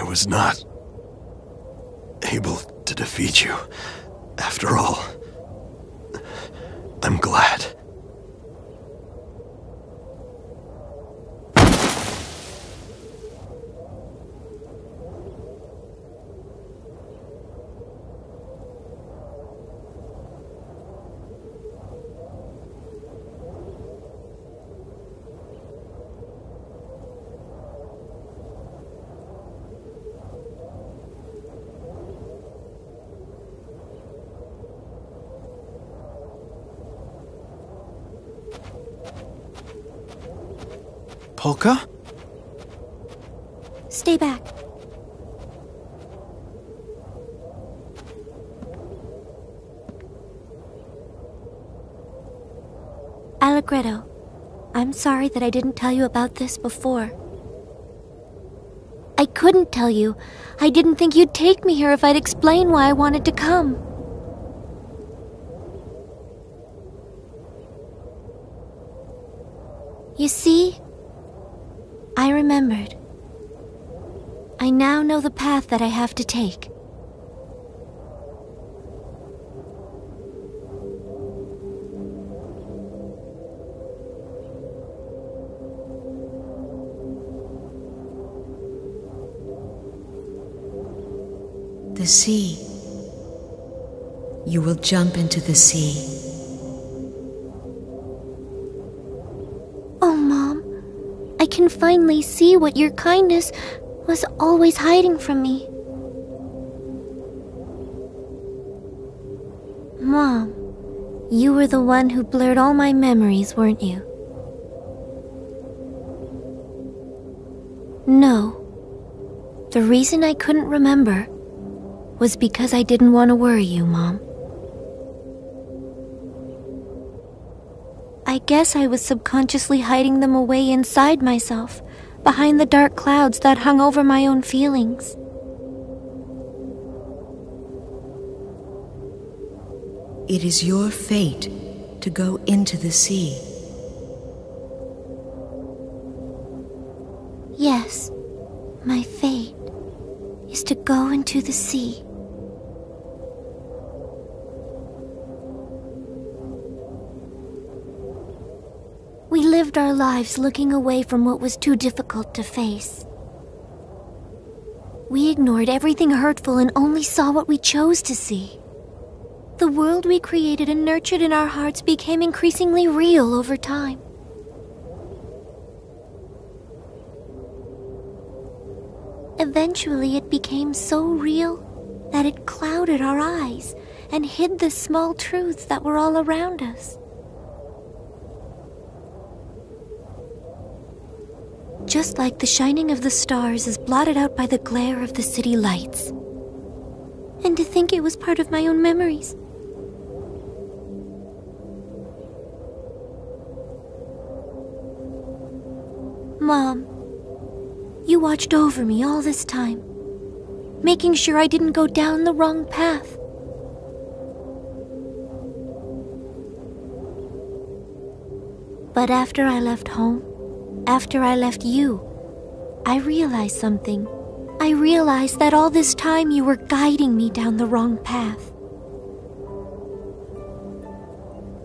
was not able to defeat you. After all, I'm glad. Polka? Stay back. Allegretto, I'm sorry that I didn't tell you about this before. I couldn't tell you. I didn't think you'd take me here if I'd explain why I wanted to come. You see? I remembered. I now know the path that I have to take. The sea. You will jump into the sea. Oh, Mom. I can finally see what your kindness was always hiding from me. Mom, you were the one who blurred all my memories, weren't you? No. The reason I couldn't remember was because I didn't want to worry you, Mom. I guess I was subconsciously hiding them away inside myself, behind the dark clouds that hung over my own feelings. It is your fate to go into the sea. Yes, my fate is to go into the sea. We lived our lives looking away from what was too difficult to face. We ignored everything hurtful and only saw what we chose to see. The world we created and nurtured in our hearts became increasingly real over time. Eventually, it became so real that it clouded our eyes and hid the small truths that were all around us. Just like the shining of the stars is blotted out by the glare of the city lights. And to think it was part of my own memories. Mom, you watched over me all this time, making sure I didn't go down the wrong path. But after I left home, after I left you, I realized something. I realized that all this time you were guiding me down the wrong path.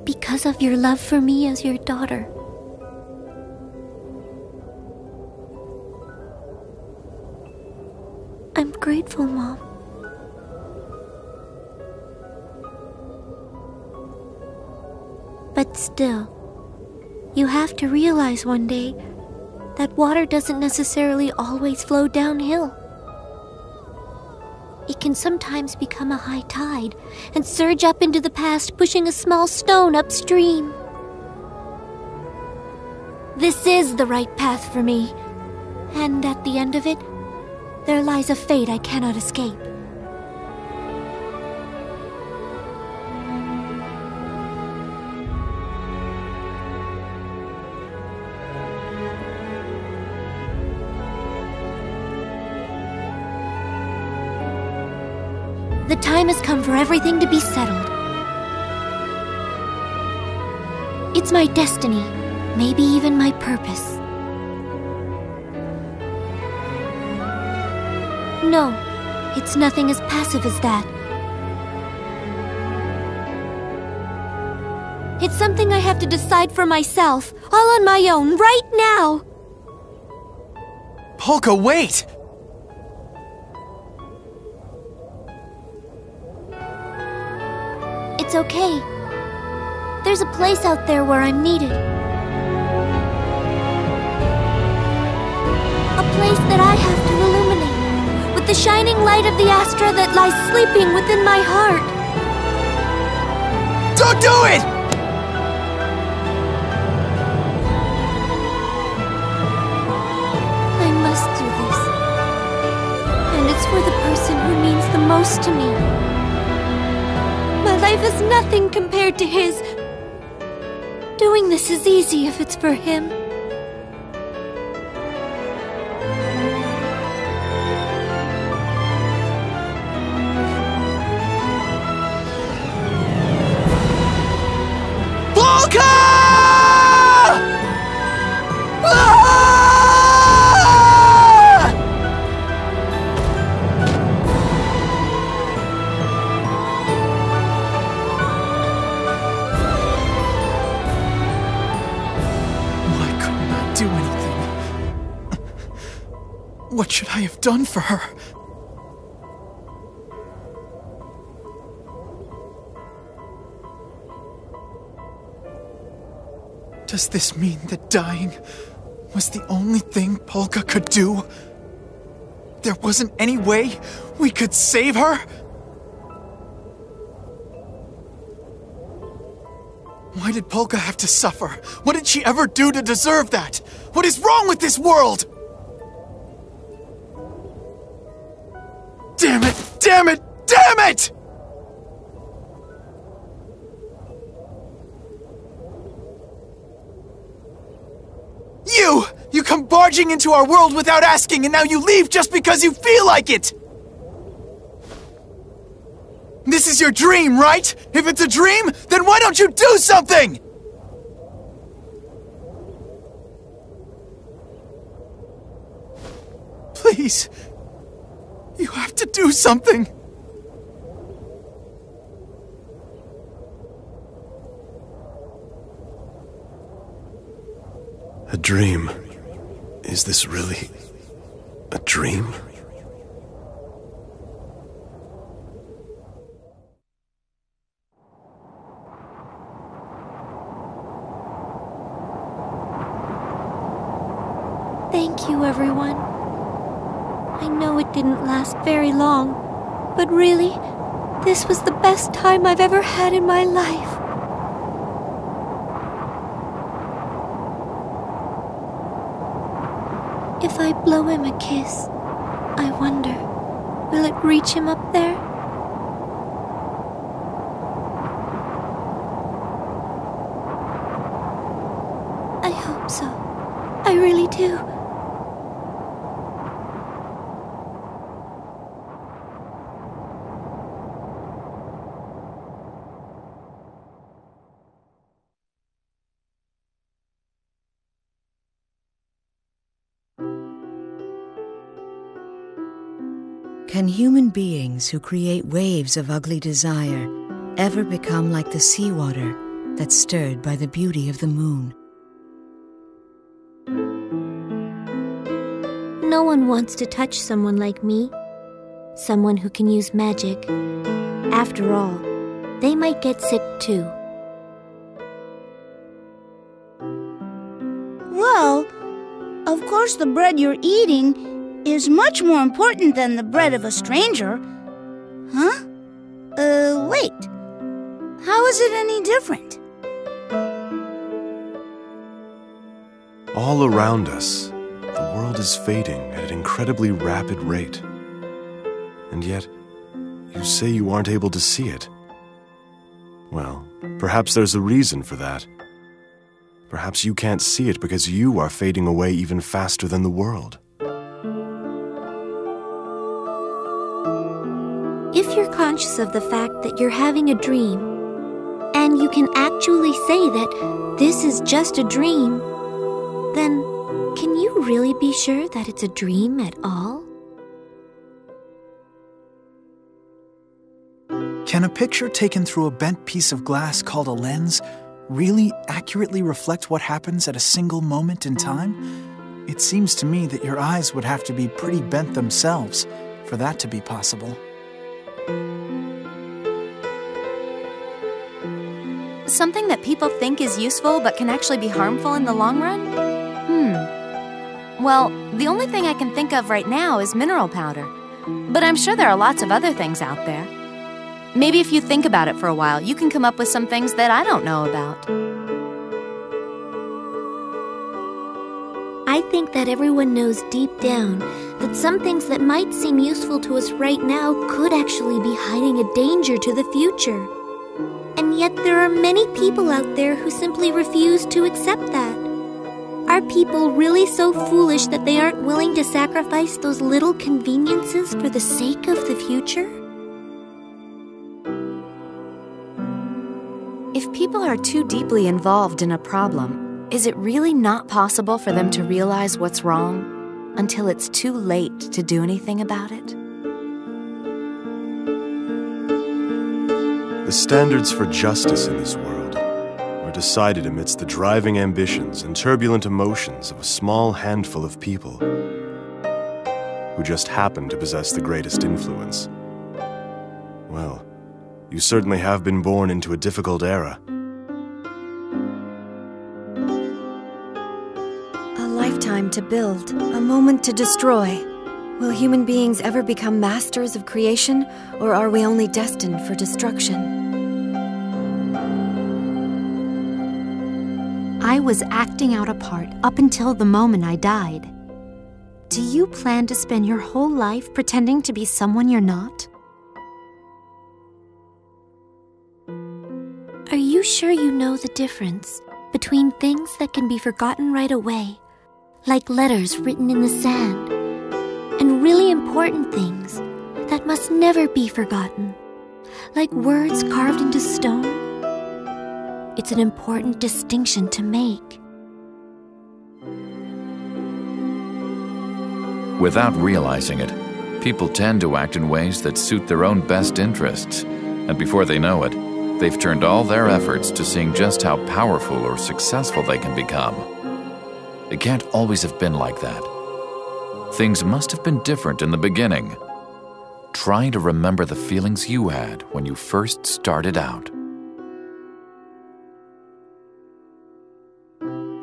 Because of your love for me as your daughter. I'm grateful, Mom. But still, you have to realize one day that water doesn't necessarily always flow downhill. It can sometimes become a high tide and surge up into the past, pushing a small stone upstream. This is the right path for me, and at the end of it, there lies a fate I cannot escape. The time has come for everything to be settled. It's my destiny, maybe even my purpose. No, it's nothing as passive as that. It's something I have to decide for myself, all on my own, right now! Polka, wait! It's okay. There's a place out there where I'm needed. A place that I have to illuminate, with the shining light of the Astra that lies sleeping within my heart. Don't do it! I must do this. And it's for the person who means the most to me. My life is nothing compared to his. Doing this is easy if it's for him. Polka! Do anything. What should I have done for her? Does this mean that dying was the only thing Polka could do? There wasn't any way we could save her? Why did Polka have to suffer? What did she ever do to deserve that? What is wrong with this world? Damn it! Damn it! Damn it! You come barging into our world without asking, and now you leave just because you feel like it! This is your dream, right? If it's a dream, then why don't you do something? Please. You have to do something. A dream. Is this really a dream? Thank you, everyone. I know it didn't last very long, but really, this was the best time I've ever had in my life. If I blow him a kiss, I wonder, will it reach him up there? I hope so. I really do. Can human beings who create waves of ugly desire ever become like the seawater that's stirred by the beauty of the moon? No one wants to touch someone like me. Someone who can use magic. After all, they might get sick too. Well, of course the bread you're eating is much more important than the bread of a stranger. Huh? Wait. How is it any different? All around us, the world is fading at an incredibly rapid rate. And yet, you say you aren't able to see it. Well, perhaps there's a reason for that. Perhaps you can't see it because you are fading away even faster than the world. If you're conscious of the fact that you're having a dream, and you can actually say that this is just a dream, then can you really be sure that it's a dream at all? Can a picture taken through a bent piece of glass called a lens really accurately reflect what happens at a single moment in time? It seems to me that your eyes would have to be pretty bent themselves for that to be possible. Something that people think is useful but can actually be harmful in the long run? Well, the only thing I can think of right now is mineral powder. But I'm sure there are lots of other things out there. Maybe if you think about it for a while, you can come up with some things that I don't know about. I think that everyone knows deep down that some things that might seem useful to us right now could actually be hiding a danger to the future. And yet there are many people out there who simply refuse to accept that. Are people really so foolish that they aren't willing to sacrifice those little conveniences for the sake of the future? If people are too deeply involved in a problem, is it really not possible for them to realize what's wrong until it's too late to do anything about it? The standards for justice in this world were decided amidst the driving ambitions and turbulent emotions of a small handful of people who just happened to possess the greatest influence. Well, you certainly have been born into a difficult era. A lifetime to build, a moment to destroy. Will human beings ever become masters of creation, or are we only destined for destruction? I was acting out a part up until the moment I died. Do you plan to spend your whole life pretending to be someone you're not? Are you sure you know the difference between things that can be forgotten right away, like letters written in the sand, and really important things that must never be forgotten, like words carved into stone? It's an important distinction to make. Without realizing it, people tend to act in ways that suit their own best interests, and before they know it, they've turned all their efforts to seeing just how powerful or successful they can become. It can't always have been like that. Things must have been different in the beginning. Try to remember the feelings you had when you first started out.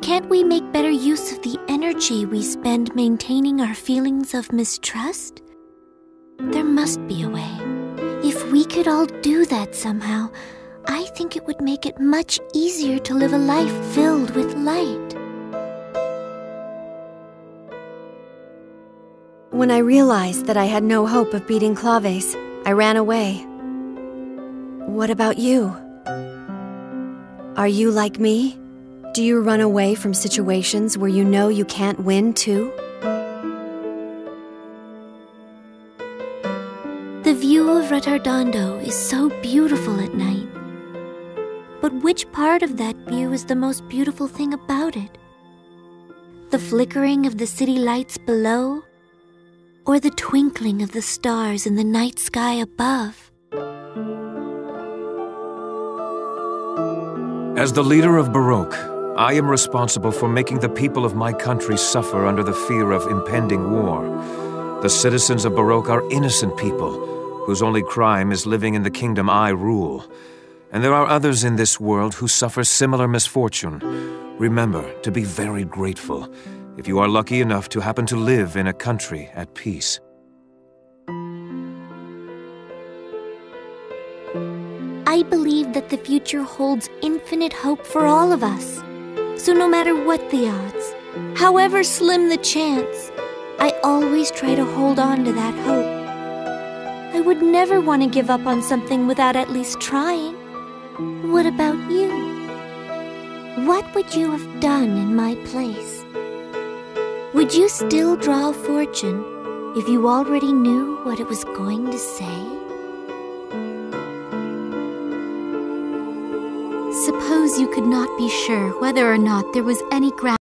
Can't we make better use of the energy we spend maintaining our feelings of mistrust? There must be a way. If we could all do that somehow, I think it would make it much easier to live a life filled with light. When I realized that I had no hope of beating Claves, I ran away. What about you? Are you like me? Do you run away from situations where you know you can't win too? The view of Retardondo is so beautiful at night. But which part of that view is the most beautiful thing about it? The flickering of the city lights below? Or the twinkling of the stars in the night sky above? As the leader of Baroque, I am responsible for making the people of my country suffer under the fear of impending war. The citizens of Baroque are innocent people, whose only crime is living in the kingdom I rule. And there are others in this world who suffer similar misfortune. Remember to be very grateful if you are lucky enough to happen to live in a country at peace. I believe that the future holds infinite hope for all of us. So no matter what the odds, however slim the chance, I always try to hold on to that hope. I would never want to give up on something without at least trying. What about you? What would you have done in my place? Would you still draw a fortune if you already knew what it was going to say? Suppose you could not be sure whether or not there was any ground